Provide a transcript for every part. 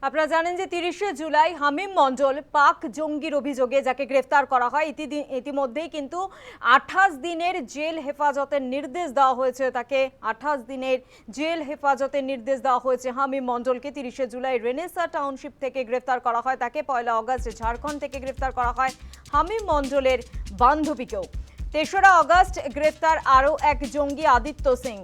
আপনারা জানেন যে ৩০শে জুলাই হামিম মণ্ডল পাক জঙ্গির অভিযোগে যাকে গ্রেফতার করা হয় ইতিমধ্যেই কিন্তু ২৮ দিনের জেল হেফাজতের নির্দেশ দেওয়া হয়েছে। তাকে ২৮ দিনের জেল হেফাজতের নির্দেশ দেওয়া হয়েছে হামিম মণ্ডলকে। ৩০শে জুলাই রেনেসা টাউনশিপ থেকে গ্রেফতার করা হয় তাকে। ১লা অগাস্ট ঝাড়খণ্ড থেকে গ্রেফতার করা হয় হামিম মণ্ডলের বান্ধবীকেও। ৩রা অগাস্ট গ্রেফতার আরও এক জঙ্গি আদিত্য সিং।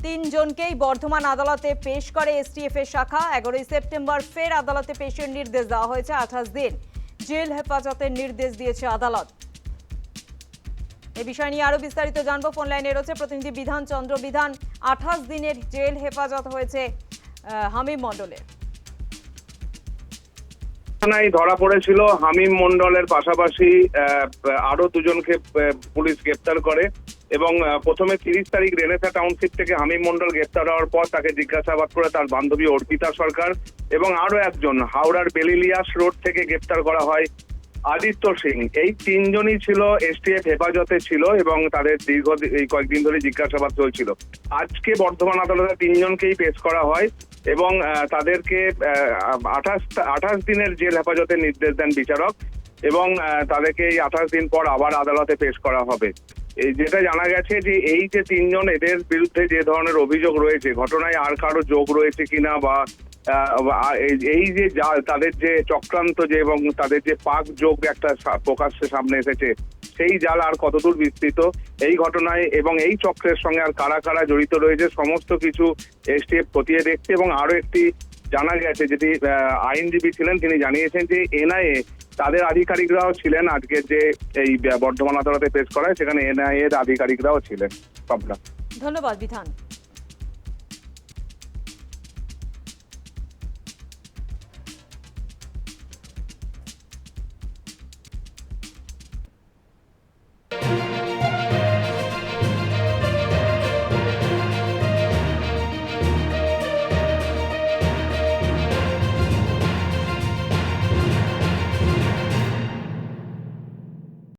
৩ জনকেই বর্ধমান আদালতে পেশ করে এসটিএফ এর শাখা। ১১ই সেপ্টেম্বর ফের আদালতে পেশের নির্দেশ দেওয়া হয়েছে। ২৮ দিন জেল হেফাজতের নির্দেশ দিয়েছে আদালত। এ বিষয় নিয়ে আরো বিস্তারিত জানবো। ফোন লাইনে রয়েছে প্রতিনিধি বিধান চন্দ্র। বিধান, ২৮ দিনের জেল হেফাজত হয়েছে হামিম মণ্ডলের। ধরা পড়েছিল হামিম মণ্ডলের পাশাপাশি আরো দুজনকে পুলিশ গ্রেপ্তার করে এবং প্রথমে ৩০ তারিখ রেনেসা টাউনশিপ থেকে হামিম মণ্ডল গ্রেপ্তার হওয়ার পর তাকে জিজ্ঞাসাবাদ করে তার বান্ধবী অর্পিতা সরকার এবং আরো একজন হাওড়ার বেলিলিয়াস রোড থেকে গ্রেপ্তার করা হয় আদিত্য সিং। এই ৩ জনই ছিল এসটিএফ হেফাজতে ছিল এবং তাদের এই কয়েকদিন ধরে জিজ্ঞাসাবাদ চলছিল। আজকে বর্ধমান আদালতে ৩ জনকেই পেশ করা হয় এবং তাদেরকে ২৮ দিনের জেল হেফাজতের নির্দেশ দেন বিচারক এবং তাদেরকে এই ২৮ দিন পর আবার আদালতে পেশ করা হবে। এই যেটা জানা গেছে যে এই যে ৩ জন, এদের বিরুদ্ধে যে ধরনের অভিযোগ রয়েছে, ঘটনায় আর কারো যোগ রয়েছে কিনা বা এই যে তাদের যে চক্রান্ত যে এবং তাদের যে পাক যোগ একটা প্রকাশ্যে সামনে এসেছে, সেই জাল আর কতদূর বিস্তৃত এই ঘটনায় এবং এই চক্রের সঙ্গে আর কারা কারা জড়িত রয়েছে সমস্ত কিছু এসটিএফ খতিয়ে দেখছে। এবং আরো একটি জানা গেছে, যেটি আইনজীবী ছিলেন তিনি জানিয়েছেন যে এনআইএ তাদের আধিকারিকরাও ছিলেন আজকের যে এই বর্ধমান আদালতে পেশ করায়, সেখানে এনআইএ এর আধিকারিকরাও ছিলেন। ধন্যবাদ বিধান।